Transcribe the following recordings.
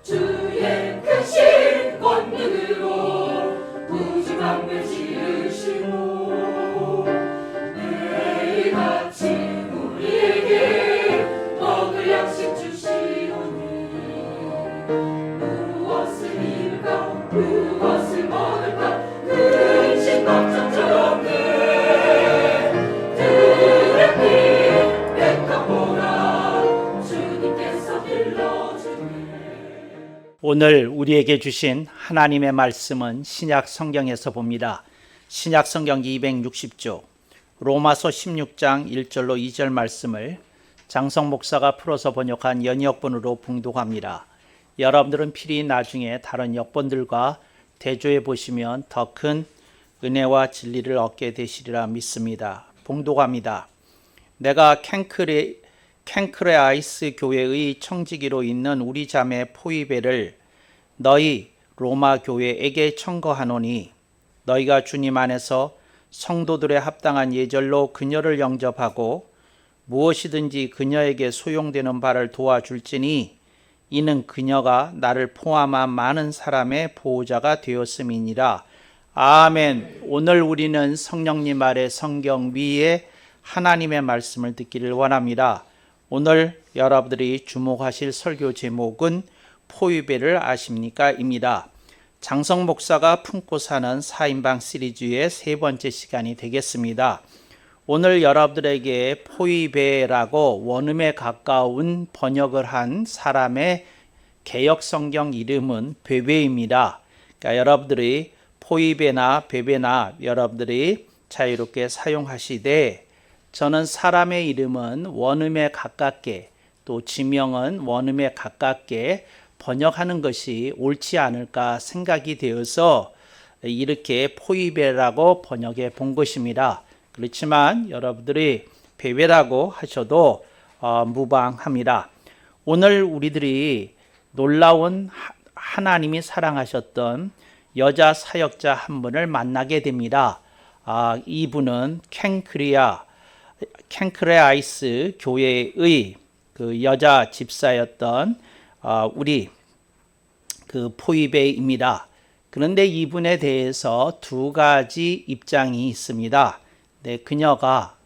주의 크신 권능으로 무지방을 지으시고 매일같이 우리에게 먹을 양식 주시오니 무엇을 입을까 무엇을 먹을까 근심 걱정처럼 들으니 백합보라 주님께서 길러주네. 오늘 우리에게 주신 하나님의 말씀은 신약 성경에서 봅니다. 신약 성경 260조 로마서 16장 1절로 2절 말씀을 장성 목사가 풀어서 번역한 연역본으로 봉독합니다. 여러분들은 필히 나중에 다른 역본들과 대조해 보시면 더 큰 은혜와 진리를 얻게 되시리라 믿습니다. 봉독합니다. 내가 캔크레아이스 교회의 청지기로 있는 우리 자매 포이베를 너희 로마 교회에게 청거하노니 너희가 주님 안에서 성도들의 합당한 예절로 그녀를 영접하고 무엇이든지 그녀에게 소용되는 바를 도와줄지니 이는 그녀가 나를 포함한 많은 사람의 보호자가 되었음이니라. 아멘. 오늘 우리는 성령님 아래 성경 위에 하나님의 말씀을 듣기를 원합니다. 오늘 여러분들이 주목하실 설교 제목은 포이베를 아십니까? 입니다. 장성 목사가 품고 사는 4인방 시리즈의 세 번째 시간이 되겠습니다. 오늘 여러분들에게 포이베라고 원음에 가까운 번역을 한 사람의 개역 성경 이름은 베베입니다. 그러니까 여러분들이 포이베나 베베나 여러분들이 자유롭게 사용하시되 저는 사람의 이름은 원음에 가깝게 또 지명은 원음에 가깝게 번역하는 것이 옳지 않을까 생각이 되어서 이렇게 포이베라고 번역해 본 것입니다. 그렇지만 여러분들이 베베라고 하셔도 무방합니다. 오늘 우리들이 놀라운 하나님이 사랑하셨던 여자 사역자 한 분을 만나게 됩니다. 이분은 캔크레아이스 교회의 그 여자 집사였던 우리 그 포이베입니다. 그런데 이분에 대해서 두 가지 입장이 있습니다. 네, 그녀가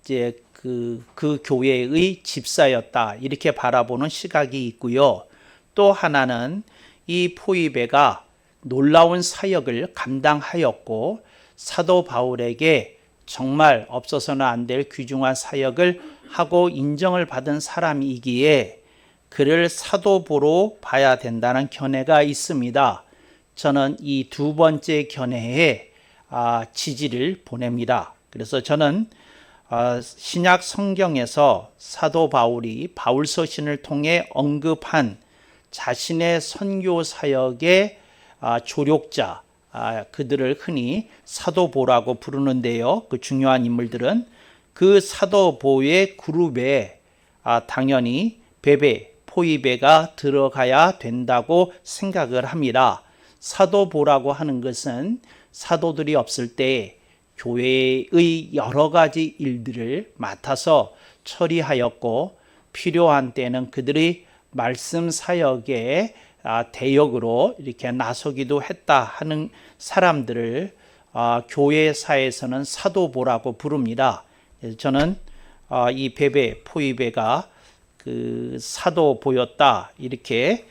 이제 그 교회의 집사였다 이렇게 바라보는 시각이 있고요. 또 하나는 이 포이베가 놀라운 사역을 감당하였고 사도 바울에게 정말 없어서는 안 될 귀중한 사역을 하고 인정을 받은 사람이기에 그를 사도보로 봐야 된다는 견해가 있습니다. 저는 이 두 번째 견해에 지지를 보냅니다. 그래서 저는 신약 성경에서 사도 바울이 바울서신을 통해 언급한 자신의 선교 사역의 조력자, 그들을 흔히 사도보라고 부르는데요. 그 중요한 인물들은 그 사도보의 그룹에 당연히 포이베가 들어가야 된다고 생각을 합니다. 사도보라고 하는 것은 사도들이 없을 때 교회의 여러 가지 일들을 맡아서 처리하였고 필요한 때는 그들이 말씀 사역에 대역으로 이렇게 나서기도 했다 하는 사람들을 교회사에서는 사도보라고 부릅니다. 그래서 저는 이 포이베가 그 사도보였다 이렇게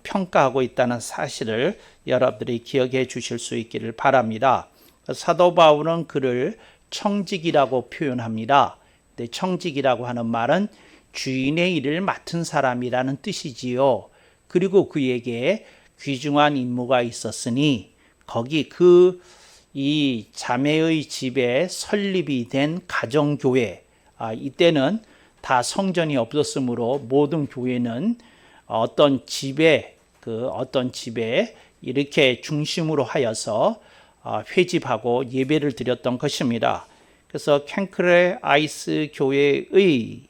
평가하고 있다는 사실을 여러분들이 기억해 주실 수 있기를 바랍니다. 사도 바울은 그를 청직이라고 표현합니다. 근데 청직이라고 하는 말은 주인의 일을 맡은 사람이라는 뜻이지요. 그리고 그에게 귀중한 임무가 있었으니 거기 이 자매의 집에 설립이 된 가정교회, 이때는 다 성전이 없었으므로 모든 교회는 어떤 집에 이렇게 중심으로 하여서 회집하고 예배를 드렸던 것입니다. 그래서 캔크레아이스 교회의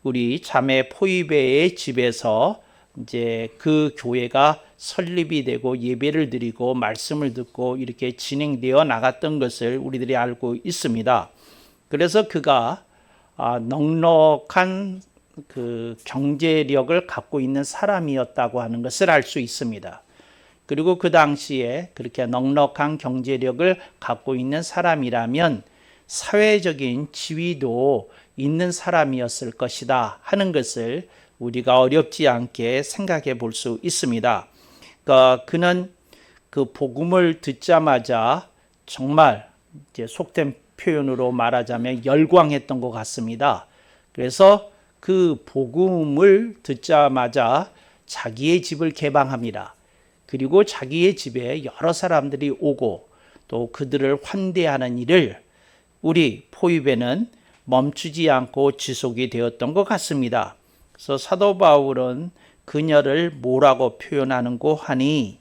우리 자매 포이베의 집에서 이제 그 교회가 설립이 되고 예배를 드리고 말씀을 듣고 이렇게 진행되어 나갔던 것을 우리들이 알고 있습니다. 그래서 그가 넉넉한 그 경제력을 갖고 있는 사람이었다고 하는 것을 알 수 있습니다. 그리고 그 당시에 그렇게 넉넉한 경제력을 갖고 있는 사람이라면 사회적인 지위도 있는 사람이었을 것이다 하는 것을 우리가 어렵지 않게 생각해 볼 수 있습니다. 그는 그 복음을 듣자마자 정말 이제 속된 표현으로 말하자면 열광했던 것 같습니다. 그래서 그 복음을 듣자마자 자기의 집을 개방합니다. 그리고 자기의 집에 여러 사람들이 오고 또 그들을 환대하는 일을 우리 포입에는 멈추지 않고 지속이 되었던 것 같습니다. 그래서 사도 바울은 그녀를 뭐라고 표현하는고 하니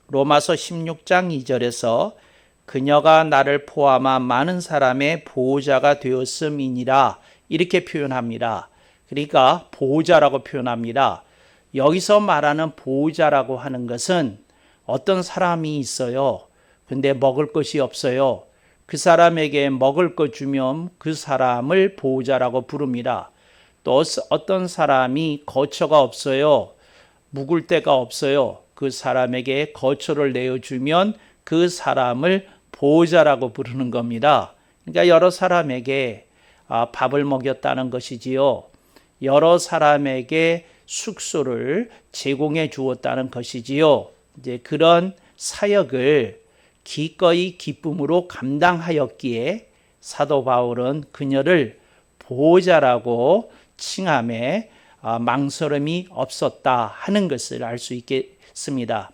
로마서 16장 2절에서 그녀가 나를 포함한 많은 사람의 보호자가 되었음이니라 이렇게 표현합니다. 그러니까 보호자라고 표현합니다. 여기서 말하는 보호자라고 하는 것은 어떤 사람이 있어요. 근데 먹을 것이 없어요. 그 사람에게 먹을 것 주면 그 사람을 보호자라고 부릅니다. 또 어떤 사람이 거처가 없어요. 묵을 데가 없어요. 그 사람에게 거처를 내어주면 그 사람을 보호자라고 부르는 겁니다. 그러니까 여러 사람에게 밥을 먹였다는 것이지요. 여러 사람에게 숙소를 제공해 주었다는 것이지요. 이제 그런 사역을 기꺼이 기쁨으로 감당하였기에 사도 바울은 그녀를 보호자라고 칭함에 망설임이 없었다 하는 것을 알 수 있겠습니다.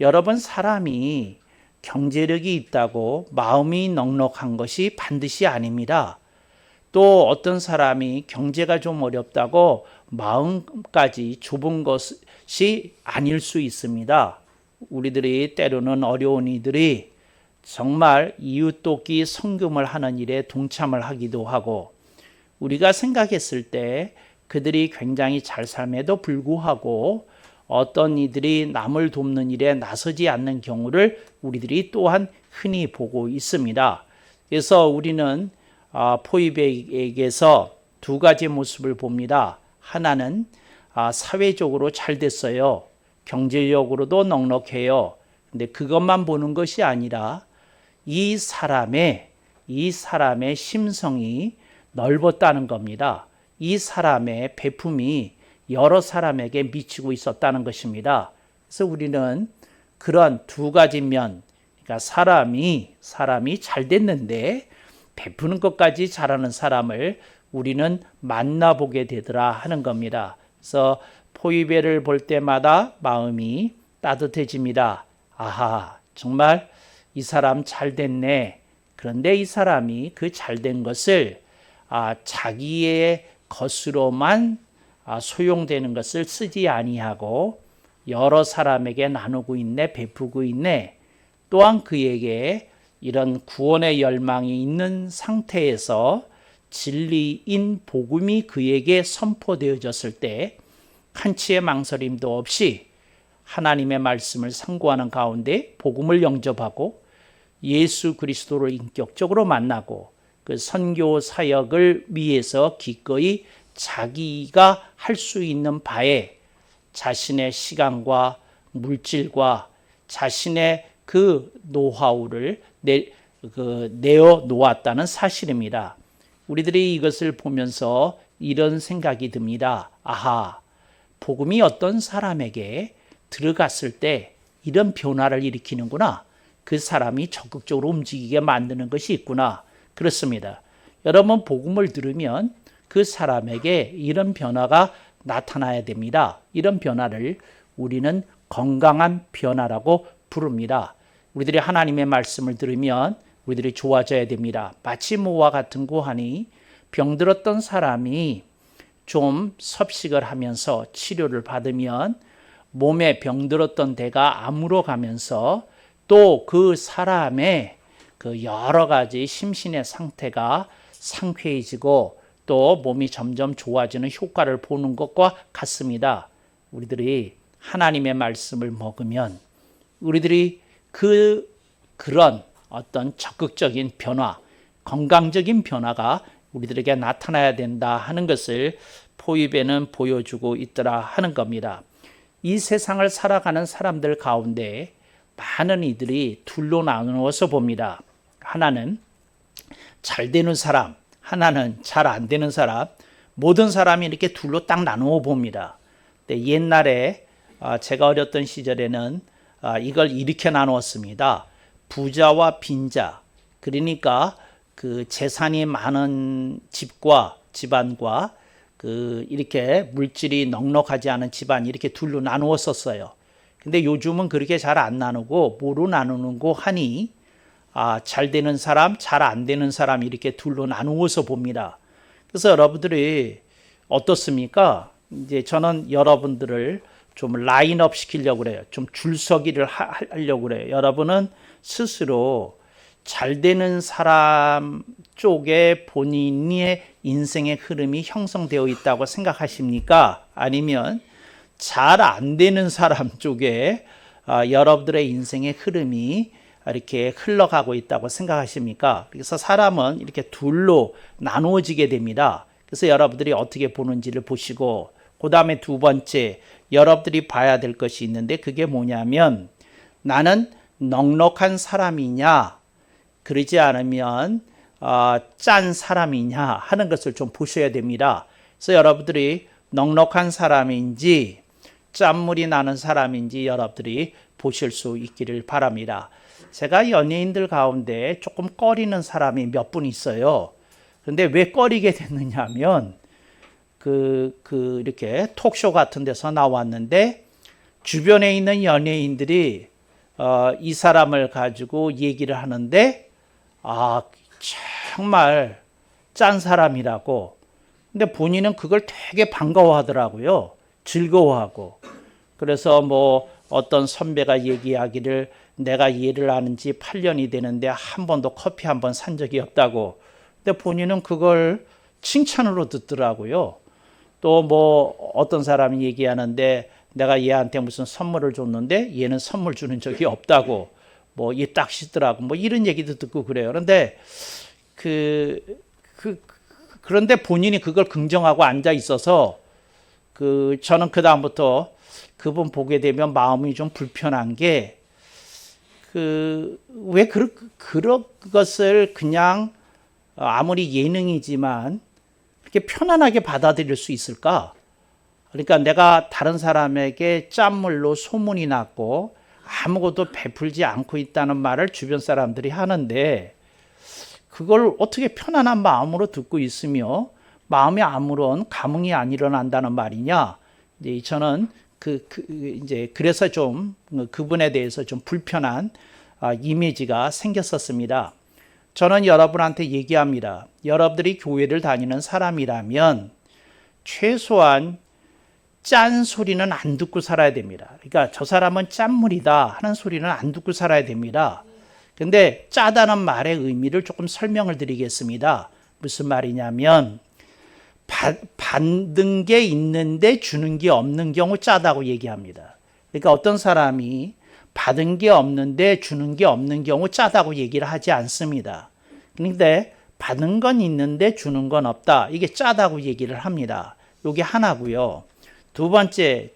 여러분, 사람이 경제력이 있다고 마음이 넉넉한 것이 반드시 아닙니다. 또 어떤 사람이 경제가 좀 어렵다고 마음까지 좁은 것이 아닐 수 있습니다. 우리들이 때로는 어려운 이들이 정말 이웃 돕기 성금을 하는 일에 동참을 하기도 하고 우리가 생각했을 때 그들이 굉장히 잘 삶에도 불구하고 어떤 이들이 남을 돕는 일에 나서지 않는 경우를 우리들이 또한 흔히 보고 있습니다. 그래서 우리는 포이백에게서 두 가지 모습을 봅니다. 하나는 사회적으로 잘 됐어요. 경제력으로도 넉넉해요. 근데 그것만 보는 것이 아니라 이 사람의 심성이 넓었다는 겁니다. 이 사람의 베품이 여러 사람에게 미치고 있었다는 것입니다. 그래서 우리는 그런 두 가지 면, 그러니까 사람이 잘 됐는데 베푸는 것까지 잘하는 사람을 우리는 만나보게 되더라 하는 겁니다. 그래서 포이베를 볼 때마다 마음이 따뜻해집니다. 아하, 정말 이 사람 잘 됐네. 그런데 이 사람이 그 잘된 것을 자기의 것으로만 소용되는 것을 쓰지 아니하고 여러 사람에게 나누고 있네, 베푸고 있네. 또한 그에게 이런 구원의 열망이 있는 상태에서 진리인 복음이 그에게 선포되어졌을 때 한치의 망설임도 없이 하나님의 말씀을 상고하는 가운데 복음을 영접하고 예수 그리스도를 인격적으로 만나고 그 선교 사역을 위해서 기꺼이 자기가 할 수 있는 바에 자신의 시간과 물질과 자신의 그 노하우를 내어 놓았다는 사실입니다. 우리들이 이것을 보면서 이런 생각이 듭니다. 아하, 복음이 어떤 사람에게 들어갔을 때 이런 변화를 일으키는구나. 그 사람이 적극적으로 움직이게 만드는 것이 있구나. 그렇습니다. 여러분, 복음을 들으면 그 사람에게 이런 변화가 나타나야 됩니다. 이런 변화를 우리는 건강한 변화라고 부릅니다. 우리들이 하나님의 말씀을 들으면 우리들이 좋아져야 됩니다. 마치 모와 같은 고하니 병들었던 사람이 좀 섭식을 하면서 치료를 받으면 몸에 병들었던 데가 아물어 가면서 또 그 사람의 그 여러 가지 심신의 상태가 상쾌해지고 또 몸이 점점 좋아지는 효과를 보는 것과 같습니다. 우리들이 하나님의 말씀을 먹으면 우리들이 그런 어떤 적극적인 변화, 건강적인 변화가 우리들에게 나타나야 된다 하는 것을 포입에는 보여주고 있더라 하는 겁니다. 이 세상을 살아가는 사람들 가운데 많은 이들이 둘로 나누어서 봅니다. 하나는 잘 되는 사람, 하나는 잘 안 되는 사람, 모든 사람이 이렇게 둘로 딱 나누어 봅니다. 근데 옛날에 제가 어렸던 시절에는 이걸 이렇게 나누었습니다. 부자와 빈자. 그러니까 그 재산이 많은 집과 집안과 그 이렇게 물질이 넉넉하지 않은 집안 이렇게 둘로 나누었었어요. 근데 요즘은 그렇게 잘 안 나누고 뭐로 나누는고 하니 잘 되는 사람, 잘 안 되는 사람 이렇게 둘로 나누어서 봅니다. 그래서 여러분들이 어떻습니까? 이제 저는 여러분들을 좀 라인업 시키려고 그래요. 좀 줄서기를 하려고 그래요. 여러분은 스스로 잘 되는 사람 쪽에 본인의 인생의 흐름이 형성되어 있다고 생각하십니까? 아니면 잘 안 되는 사람 쪽에 여러분들의 인생의 흐름이 이렇게 흘러가고 있다고 생각하십니까? 그래서 사람은 이렇게 둘로 나누어지게 됩니다. 그래서 여러분들이 어떻게 보는지를 보시고, 그 다음에 두 번째 여러분들이 봐야 될 것이 있는데 그게 뭐냐면, 나는 넉넉한 사람이냐 그러지 않으면 짠 사람이냐 하는 것을 좀 보셔야 됩니다. 그래서 여러분들이 넉넉한 사람인지 짠물이 나는 사람인지 여러분들이 보실 수 있기를 바랍니다. 제가 연예인들 가운데 조금 꺼리는 사람이 몇 분 있어요. 근데 왜 꺼리게 됐느냐 하면 이렇게 톡쇼 같은 데서 나왔는데 주변에 있는 연예인들이 이 사람을 가지고 얘기를 하는데 정말 짠 사람이라고. 근데 본인은 그걸 되게 반가워하더라고요. 즐거워하고. 그래서 뭐 어떤 선배가 얘기하기를 내가 얘를 아는 지 8년이 되는데 한 번도 커피 한 번 산 적이 없다고. 근데 본인은 그걸 칭찬으로 듣더라고요. 또 뭐 어떤 사람이 얘기하는데 내가 얘한테 무슨 선물을 줬는데 얘는 선물 주는 적이 없다고. 뭐 얘 딱 싫더라고. 뭐 이런 얘기도 듣고 그래요. 그런데 그런데 본인이 그걸 긍정하고 앉아 있어서 저는 그 다음부터 그분 보게 되면 마음이 좀 불편한 게 왜 그런 것을 그냥 아무리 예능이지만 그렇게 편안하게 받아들일 수 있을까? 그러니까 내가 다른 사람에게 짠물로 소문이 났고 아무것도 베풀지 않고 있다는 말을 주변 사람들이 하는데 그걸 어떻게 편안한 마음으로 듣고 있으며 마음에 아무런 감흥이 안 일어난다는 말이냐? 이제 저는 이제 그래서 좀 그분에 대해서 좀 불편한 이미지가 생겼었습니다. 저는 여러분한테 얘기합니다. 여러분들이 교회를 다니는 사람이라면 최소한 짠 소리는 안 듣고 살아야 됩니다. 그러니까 저 사람은 짠물이다 하는 소리는 안 듣고 살아야 됩니다. 근데 짜다는 말의 의미를 조금 설명을 드리겠습니다. 무슨 말이냐면 받는 게 있는데 주는 게 없는 경우 짜다고 얘기합니다. 그러니까 어떤 사람이 받은 게 없는데 주는 게 없는 경우 짜다고 얘기를 하지 않습니다. 그런데 받은 건 있는데 주는 건 없다. 이게 짜다고 얘기를 합니다. 이게 하나고요. 두 번째,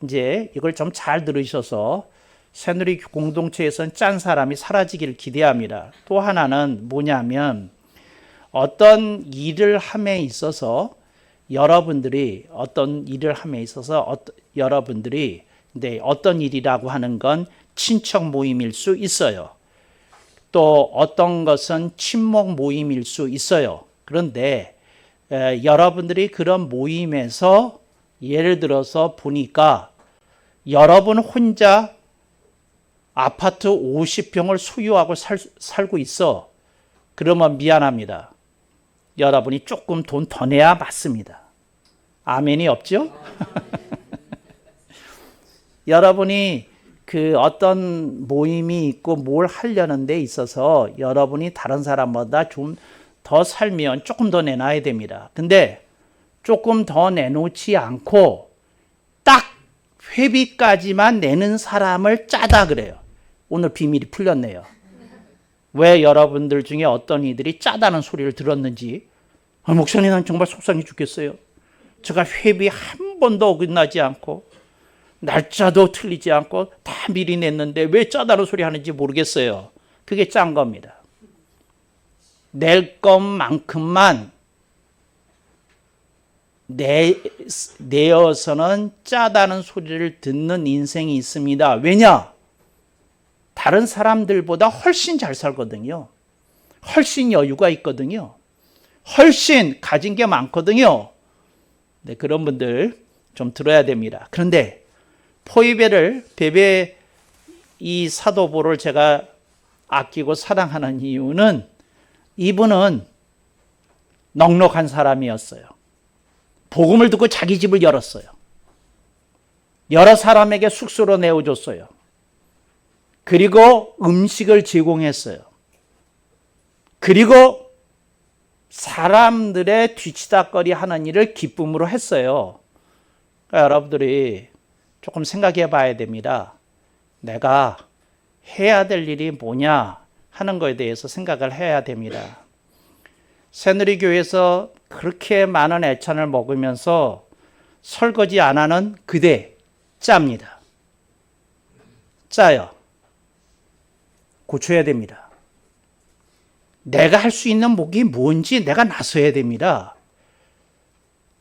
이제 이걸 좀 잘 들으셔서 새누리 공동체에서는 짠 사람이 사라지기를 기대합니다. 또 하나는 뭐냐면 어떤 일을 함에 있어서 여러분들이 어떤 일이라고 하는 건 친척 모임일 수 있어요. 또 어떤 것은 친목 모임일 수 있어요. 그런데 여러분들이 그런 모임에서 예를 들어서 보니까 여러분 혼자 아파트 50평을 소유하고 살고 있어. 그러면 미안합니다. 여러분이 조금 돈 더 내야 맞습니다. 아멘이 없죠? 여러분이 어떤 모임이 있고 뭘 하려는 데 있어서 여러분이 다른 사람보다 좀 더 살면 조금 더 내놔야 됩니다. 근데 조금 더 내놓지 않고 딱 회비까지만 내는 사람을 짜다 그래요. 오늘 비밀이 풀렸네요. 왜 여러분들 중에 어떤 이들이 짜다는 소리를 들었는지, 목사님 난 정말 속상해 죽겠어요. 제가 회비 한 번도 어긋나지 않고 날짜도 틀리지 않고 다 미리 냈는데 왜 짜다는 소리 하는지 모르겠어요. 그게 짠 겁니다. 낼 것만큼만 내어서는 짜다는 소리를 듣는 인생이 있습니다. 왜냐? 다른 사람들보다 훨씬 잘 살거든요. 훨씬 여유가 있거든요. 훨씬 가진 게 많거든요. 네, 그런 분들 좀 들어야 됩니다. 그런데 베베 이 사도보를 제가 아끼고 사랑하는 이유는 이분은 넉넉한 사람이었어요. 복음을 듣고 자기 집을 열었어요. 여러 사람에게 숙소로 내어줬어요. 그리고 음식을 제공했어요. 그리고 사람들의 뒤치다거리 하는 일을 기쁨으로 했어요. 그러니까 여러분들이 조금 생각해 봐야 됩니다. 내가 해야 될 일이 뭐냐 하는 거에 대해서 생각을 해야 됩니다. 새누리교회에서 그렇게 많은 애찬을 먹으면서 설거지 안 하는 그대 짭니다. 짜요. 고쳐야 됩니다. 내가 할 수 있는 목이 뭔지 내가 나서야 됩니다.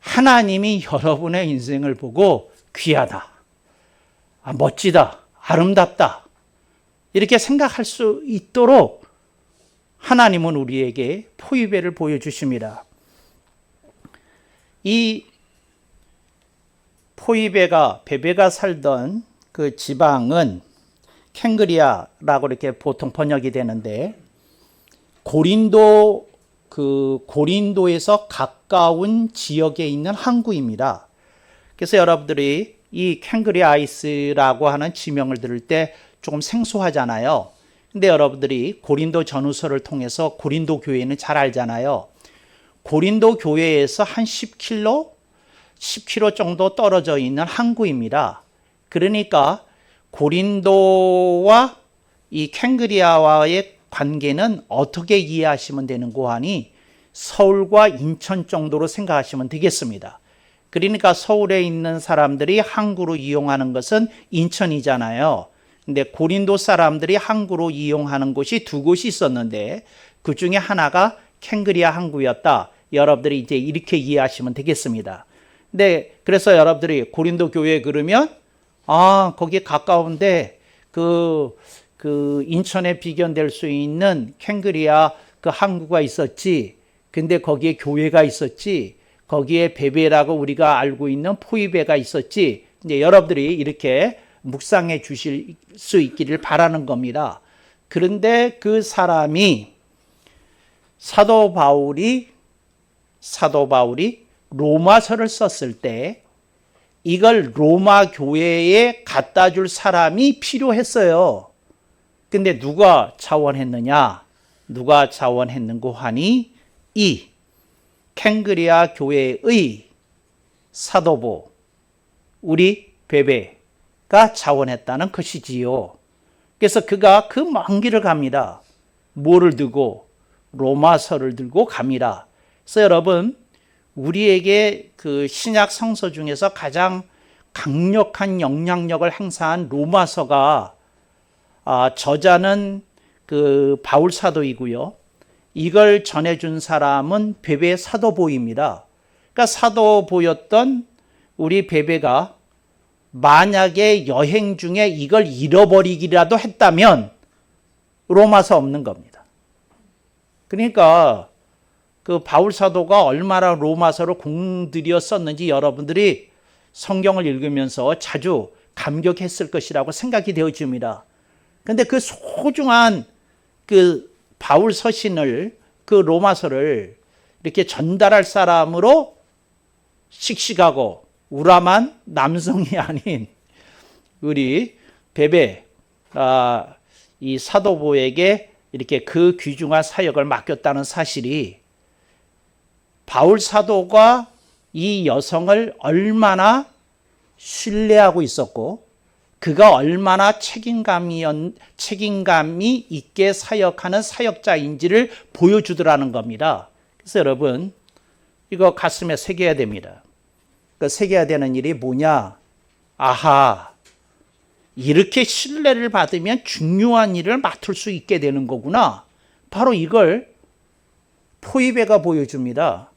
하나님이 여러분의 인생을 보고 귀하다, 멋지다, 아름답다 이렇게 생각할 수 있도록 하나님은 우리에게 포이베를 보여주십니다. 이 베베가 살던 그 지방은 캥그리아라고 이렇게 보통 번역이 되는데 고린도에서 가까운 지역에 있는 항구입니다. 그래서 여러분들이 이 캥그리아이스라고 하는 지명을 들을 때 조금 생소하잖아요. 근데 여러분들이 고린도 전후서를 통해서 고린도 교회는 잘 알잖아요. 고린도 교회에서 한 10km 정도 떨어져 있는 항구입니다. 그러니까 고린도와 이 캥그리아와의 관계는 어떻게 이해하시면 되는고 하니 서울과 인천 정도로 생각하시면 되겠습니다. 그러니까 서울에 있는 사람들이 항구로 이용하는 것은 인천이잖아요. 근데 고린도 사람들이 항구로 이용하는 곳이 두 곳이 있었는데 그 중에 하나가 캥그리아 항구였다. 여러분들이 이제 이렇게 이해하시면 되겠습니다. 근데 그래서 여러분들이 고린도 교회에 그러면 거기에 가까운데 그 인천에 비견될 수 있는 캥그리아 그 항구가 있었지. 근데 거기에 교회가 있었지. 거기에 베베라고 우리가 알고 있는 포이베가 있었지. 이제 여러분들이 이렇게 묵상해 주실 수 있기를 바라는 겁니다. 그런데 그 사람이 사도 바울이 로마서를 썼을 때 이걸 로마 교회에 갖다 줄 사람이 필요했어요. 근데 누가 자원했느냐? 누가 자원했는고 하니 이 캥그리아 교회의 사도보 우리 베베가 자원했다는 것이지요. 그래서 그가 그 먼 길을 갑니다. 뭐를 들고? 로마서를 들고 갑니다. 그래서 여러분 우리에게 그 신약 성서 중에서 가장 강력한 영향력을 행사한 로마서가 저자는 그 바울 사도이고요. 이걸 전해준 사람은 베베 사도보입니다. 그러니까 사도보였던 우리 베베가 만약에 여행 중에 이걸 잃어버리기라도 했다면 로마서 없는 겁니다. 그러니까 그 바울 사도가 얼마나 로마서를 공들여 썼는지 여러분들이 성경을 읽으면서 자주 감격했을 것이라고 생각이 되어집니다. 그런데 그 소중한 그 바울 서신을 그 로마서를 이렇게 전달할 사람으로 씩씩하고 우람한 남성이 아닌 우리 베베 이 사도보에게 이렇게 그 귀중한 사역을 맡겼다는 사실이 바울 사도가 이 여성을 얼마나 신뢰하고 있었고 그가 얼마나 책임감이 있게 사역하는 사역자인지를 보여주더라는 겁니다. 그래서 여러분, 이거 가슴에 새겨야 됩니다. 그 새겨야 되는 일이 뭐냐? 아하, 이렇게 신뢰를 받으면 중요한 일을 맡을 수 있게 되는 거구나. 바로 이걸 포이베가 보여줍니다.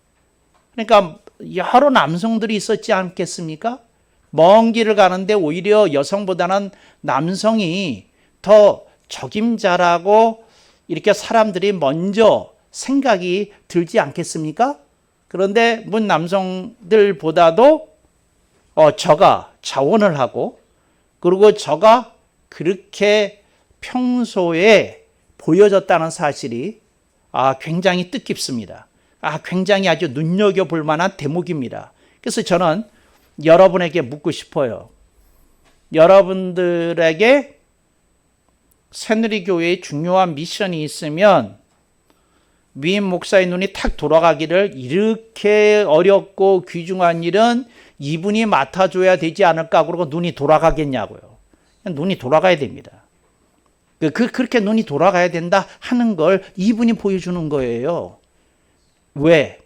그러니까 여러 남성들이 있었지 않겠습니까? 먼 길을 가는데 오히려 여성보다는 남성이 더 적임자라고 이렇게 사람들이 먼저 생각이 들지 않겠습니까? 그런데 문 남성들보다도 저가 자원을 하고, 그리고 저가 그렇게 평소에 보여졌다는 사실이 굉장히 뜻깊습니다. 굉장히 아주 눈여겨볼 만한 대목입니다. 그래서 저는 여러분에게 묻고 싶어요. 여러분들에게 새누리교회의 중요한 미션이 있으면 위임 목사의 눈이 탁 돌아가기를, 이렇게 어렵고 귀중한 일은 이분이 맡아줘야 되지 않을까 그러고 눈이 돌아가겠냐고요. 눈이 돌아가야 됩니다. 그렇게 눈이 돌아가야 된다 하는 걸 이분이 보여주는 거예요. 왜?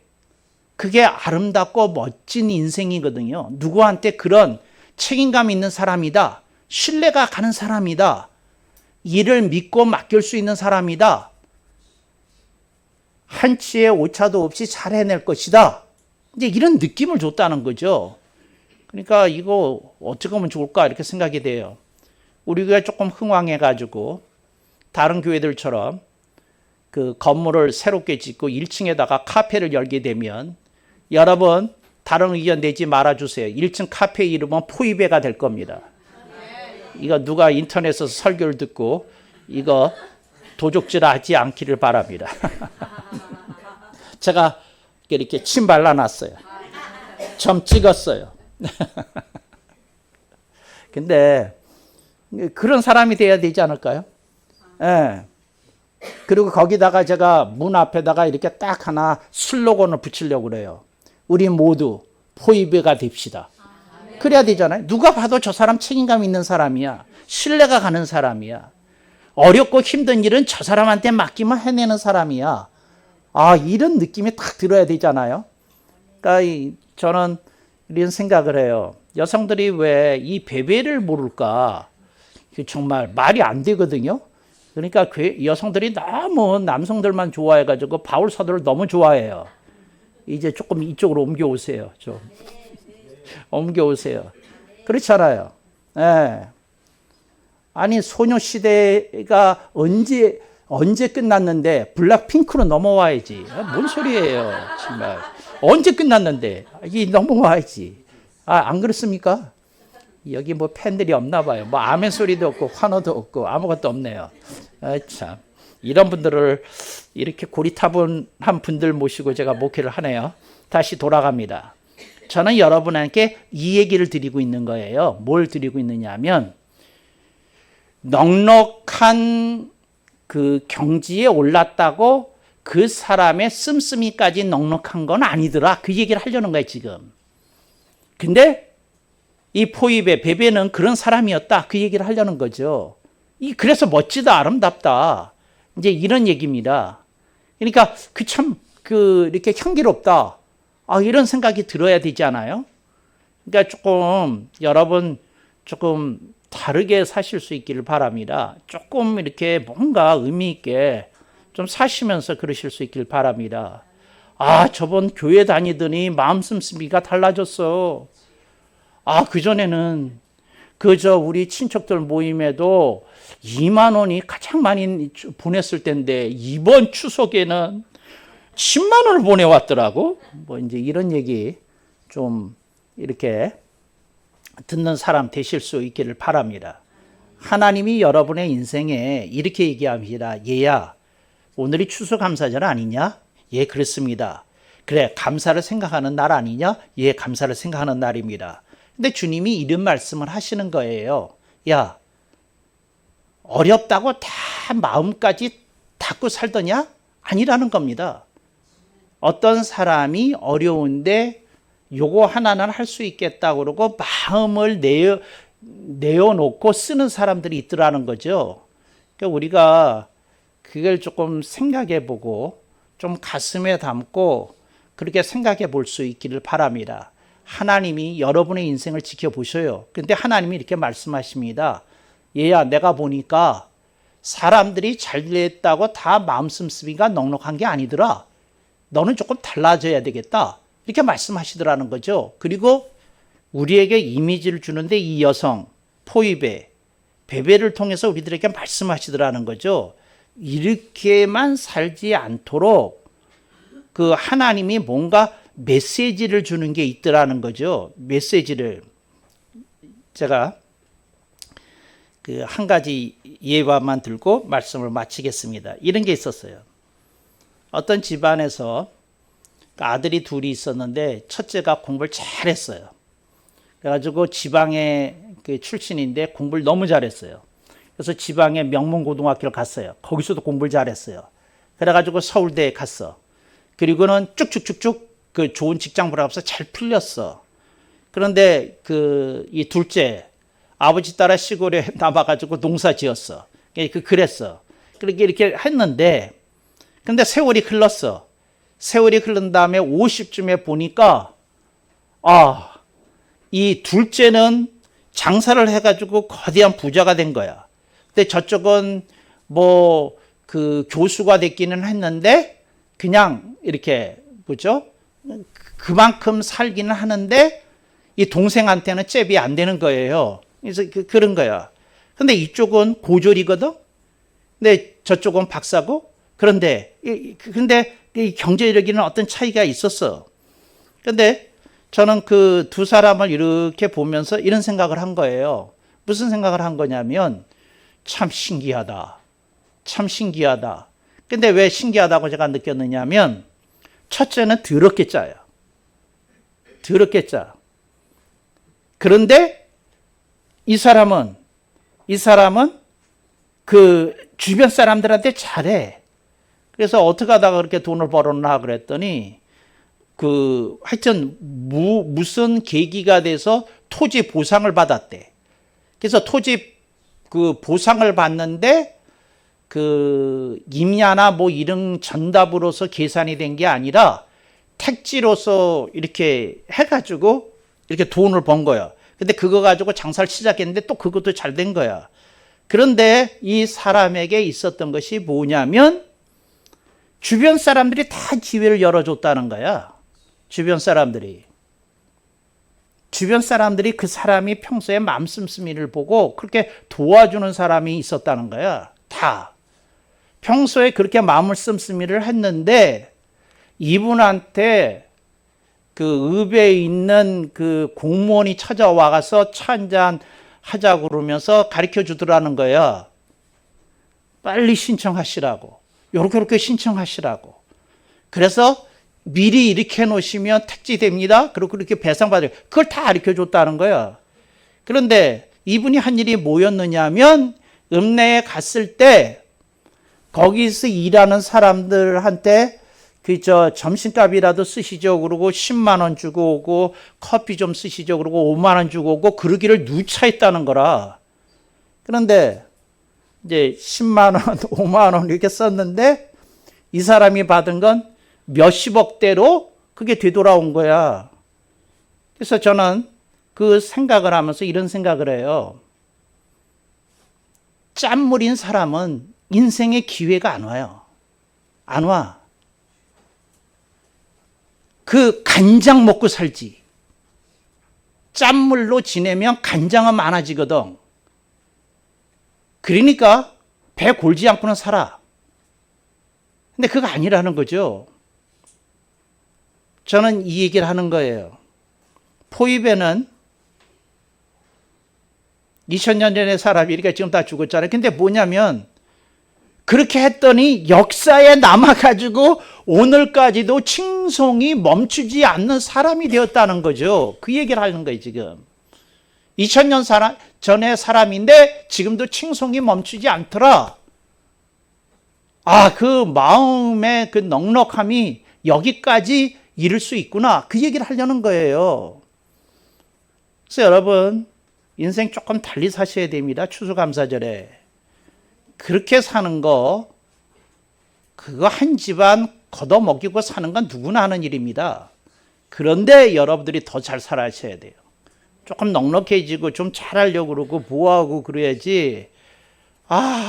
그게 아름답고 멋진 인생이거든요. 누구한테 그런 책임감 있는 사람이다, 신뢰가 가는 사람이다, 일을 믿고 맡길 수 있는 사람이다, 한치의 오차도 없이 잘 해낼 것이다, 이제 이런 느낌을 줬다는 거죠. 그러니까 이거 어떻게 하면 좋을까 이렇게 생각이 돼요. 우리 교회 조금 흥왕해가지고 다른 교회들처럼 그 건물을 새롭게 짓고 1층에다가 카페를 열게 되면, 여러분 다른 의견 내지 말아주세요. 1층 카페 이름은 포이베가 될 겁니다. 이거 누가 인터넷에서 설교를 듣고 이거 도적질하지 않기를 바랍니다. 제가 이렇게 침 발라놨어요. 점 찍었어요. 근데 그런 사람이 돼야 되지 않을까요? 예. 그리고 거기다가 제가 문 앞에다가 이렇게 딱 하나 슬로건을 붙이려고 그래요. 우리 모두 포이베가 됩시다. 그래야 되잖아요. 누가 봐도 저 사람 책임감 있는 사람이야, 신뢰가 가는 사람이야, 어렵고 힘든 일은 저 사람한테 맡기면 해내는 사람이야. 이런 느낌이 딱 들어야 되잖아요. 그러니까 저는 이런 생각을 해요. 여성들이 왜 이 베베를 모를까? 정말 말이 안 되거든요. 그러니까 여성들이 너무 남성들만 좋아해가지고 바울 사도를 너무 좋아해요. 이제 조금 이쪽으로 옮겨오세요. 좀 옮겨오세요. 그렇잖아요. 네. 아니 소녀시대가 언제 끝났는데 블랙핑크로 넘어와야지. 뭔 소리예요, 정말. 언제 끝났는데 이 넘어와야지. 안 그렇습니까? 여기 뭐 팬들이 없나 봐요. 뭐 아멘 소리도 없고 환호도 없고 아무것도 없네요. 참, 이런 분들을 이렇게 고리타분한 분들 모시고 제가 목회를 하네요. 다시 돌아갑니다. 저는 여러분에게 이 얘기를 드리고 있는 거예요. 뭘 드리고 있느냐 하면, 넉넉한 그 경지에 올랐다고 그 사람의 씀씀이까지 넉넉한 건 아니더라, 그 얘기를 하려는 거예요 지금. 근데 이 포이베, 베베는 그런 사람이었다, 그 얘기를 하려는 거죠. 그래서 멋지다, 아름답다, 이제 이런 얘기입니다. 그러니까 이렇게 향기롭다, 이런 생각이 들어야 되지 않아요? 그러니까 조금 여러분 조금 다르게 사실 수 있기를 바랍니다. 조금 이렇게 뭔가 의미 있게 좀 사시면서 그러실 수 있기를 바랍니다. 저번 교회 다니더니 마음 씀씀이가 달라졌어. 그전에는 그저 우리 친척들 모임에도 2만 원이 가장 많이 보냈을 텐데 이번 추석에는 10만 원을 보내왔더라고. 뭐 이제 이런 얘기 좀 이렇게 듣는 사람 되실 수 있기를 바랍니다. 하나님이 여러분의 인생에 이렇게 얘기합니다. 얘야, 오늘이 추수감사절 아니냐? 예, 그렇습니다. 그래, 감사를 생각하는 날 아니냐? 예, 감사를 생각하는 날입니다. 근데 주님이 이런 말씀을 하시는 거예요. 야, 어렵다고 다 마음까지 닫고 살더냐? 아니라는 겁니다. 어떤 사람이 어려운데 요거 하나는 할 수 있겠다 그러고 마음을 내어놓고 쓰는 사람들이 있더라는 거죠. 그러니까 우리가 그걸 조금 생각해 보고 좀 가슴에 담고 그렇게 생각해 볼 수 있기를 바랍니다. 하나님이 여러분의 인생을 지켜보셔요. 근데 하나님이 이렇게 말씀하십니다. 얘야, 내가 보니까 사람들이 잘 됐다고 다 마음 씀씀이가 넉넉한 게 아니더라. 너는 조금 달라져야 되겠다. 이렇게 말씀하시더라는 거죠. 그리고 우리에게 이미지를 주는데 이 여성, 포이베, 베베를 통해서 우리들에게 말씀하시더라는 거죠. 이렇게만 살지 않도록 그 하나님이 뭔가 메시지를 주는 게 있더라는 거죠. 메시지를. 제가 그 한 가지 예화만 들고 말씀을 마치겠습니다. 이런 게 있었어요. 어떤 집안에서 아들이 둘이 있었는데 첫째가 공부를 잘했어요. 그래가지고 지방의 그 출신인데 공부를 너무 잘했어요. 그래서 지방의 명문고등학교를 갔어요. 거기서도 공부를 잘했어요. 그래가지고 서울대에 갔어. 그리고는 쭉쭉쭉쭉 그 좋은 직장 보라면서 잘 풀렸어. 그런데 그 이 둘째 아버지 따라 시골에 남아가지고 농사 지었어. 그랬어. 그렇게 이렇게 했는데, 근데 세월이 흘렀어. 세월이 흐른 다음에 50쯤에 보니까, 이 둘째는 장사를 해가지고 거대한 부자가 된 거야. 근데 저쪽은 뭐 그 교수가 됐기는 했는데, 그냥 이렇게, 그죠? 그만큼 살기는 하는데, 이 동생한테는 잽이 안 되는 거예요. 그래서 그런 거야. 근데 이쪽은 고졸이거든? 근데 저쪽은 박사고? 근데 이 경제력에는 어떤 차이가 있었어. 근데 저는 그 두 사람을 이렇게 보면서 이런 생각을 한 거예요. 무슨 생각을 한 거냐면, 참 신기하다. 참 신기하다. 근데 왜 신기하다고 제가 느꼈느냐면, 첫째는 더럽게 짜요. 더럽게 짜. 그런데 이 사람은 그 주변 사람들한테 잘해. 그래서 어떻게 하다가 그렇게 돈을 벌었나 그랬더니 그 하여튼 무슨 계기가 돼서 토지 보상을 받았대. 그래서 토지 그 보상을 받는데 그 임야나 뭐 이런 전답으로서 계산이 된 게 아니라 택지로서 이렇게 해가지고 이렇게 돈을 번 거야. 근데 그거 가지고 장사를 시작했는데 또 그것도 잘 된 거야. 그런데 이 사람에게 있었던 것이 뭐냐면 주변 사람들이 다 기회를 열어줬다는 거야. 주변 사람들이 그 사람이 평소에 마음 씀씀이를 보고 그렇게 도와주는 사람이 있었다는 거야. 다. 평소에 그렇게 마음을 씀씀이를 했는데 이분한테 그 읍에 있는 그 공무원이 찾아와서 차 한잔 하자고 그러면서 가르쳐 주더라는 거야. 빨리 신청하시라고. 요렇게 신청하시라고. 그래서 미리 이렇게 해놓으시면 택지됩니다. 그리고 그렇게 배상받아요. 그걸 다 가르쳐 줬다는 거야. 그런데 이분이 한 일이 뭐였느냐 하면 읍내에 갔을 때 거기서 일하는 사람들한테 점심값이라도 쓰시죠. 그러고 10만 원 주고 오고 커피 좀 쓰시죠. 그러고 5만 원 주고 오고 그러기를 누차했다는 거라. 그런데 이제 10만 원, 5만 원 이렇게 썼는데 이 사람이 받은 건 몇십억대로 그게 되돌아온 거야. 그래서 저는 그 생각을 하면서 이런 생각을 해요. 짠물인 사람은 인생의 기회가 안 와요. 안 와. 그 간장 먹고 살지. 짠물로 지내면 간장은 많아지거든. 그러니까 배 골지 않고는 살아. 근데 그거 아니라는 거죠. 저는 이 얘기를 하는 거예요. 포이베는 2000년 전의 사람이 이렇게 지금 다 죽었잖아요. 근데 뭐냐면 그렇게 했더니 역사에 남아가지고 오늘까지도 칭송이 멈추지 않는 사람이 되었다는 거죠. 그 얘기를 하는 거예요, 지금. 2000년 전의 사람인데 지금도 칭송이 멈추지 않더라. 그 마음의 그 넉넉함이 여기까지 이를 수 있구나. 그 얘기를 하려는 거예요. 그래서 여러분, 인생 조금 달리 사셔야 됩니다. 추수감사절에. 그렇게 사는 거, 그거 한 집안 걷어먹이고 사는 건 누구나 하는 일입니다. 그런데 여러분들이 더 잘 살아셔야 돼요. 조금 넉넉해지고 좀 잘하려고 그러고 뭐하고 그래야지.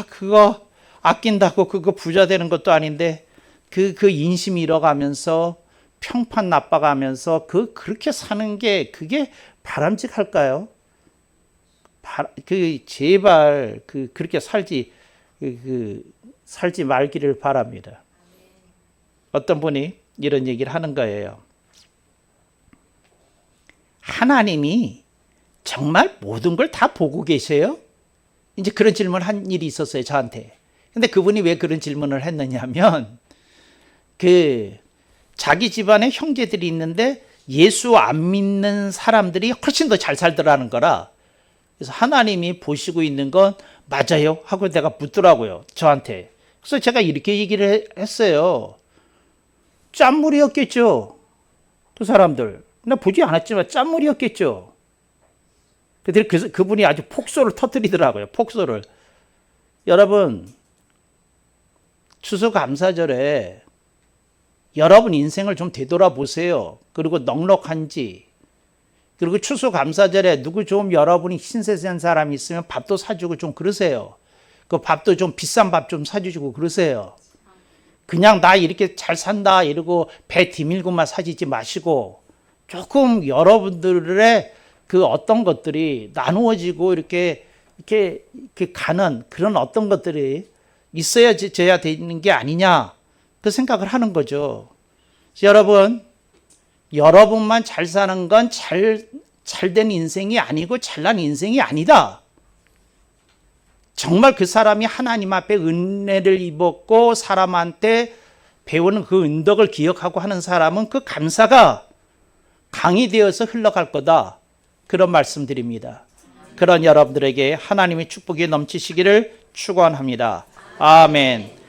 그거 아낀다고 그거 부자 되는 것도 아닌데 그 인심 잃어가면서 평판 나빠가면서 그렇게 사는 게 그게 바람직할까요? 제발 그렇게 살지 살지 말기를 바랍니다. 어떤 분이 이런 얘기를 하는 거예요. 하나님이 정말 모든 걸 다 보고 계세요? 이제 그런 질문을 한 일이 있었어요, 저한테. 근데 그분이 왜 그런 질문을 했느냐면, 자기 집안에 형제들이 있는데 예수 안 믿는 사람들이 훨씬 더 잘 살더라는 거라. 그래서 하나님이 보시고 있는 건 맞아요? 하고 내가 묻더라고요, 저한테. 그래서 제가 이렇게 얘기를 했어요. 짠물이었겠죠, 그 사람들. 나 보지 않았지만 짠물이었겠죠. 그래서 그분이 아주 폭소를 터뜨리더라고요. 폭소를. 여러분, 추수감사절에 여러분 인생을 좀 되돌아보세요. 그리고 넉넉한지. 그리고 추수감사절에 누구 좀 여러분이 신세한 사람이 있으면 밥도 사주고 좀 그러세요. 그 밥도 좀 비싼 밥 좀 사주시고 그러세요. 그냥 나 이렇게 잘 산다 이러고 배 디밀고만 사주지 마시고 조금 여러분들의 그 어떤 것들이 나누어지고 이렇게 가는 그런 어떤 것들이 있어야 되는 게 아니냐 그 생각을 하는 거죠. 여러분, 여러분만 잘 사는 건 잘된 인생이 아니고 잘난 인생이 아니다. 정말 그 사람이 하나님 앞에 은혜를 입었고 사람한테 배우는 그 은덕을 기억하고 하는 사람은 그 감사가 강이 되어서 흘러갈 거다. 그런 말씀드립니다. 그런 여러분들에게 하나님의 축복이 넘치시기를 축원합니다. 아멘.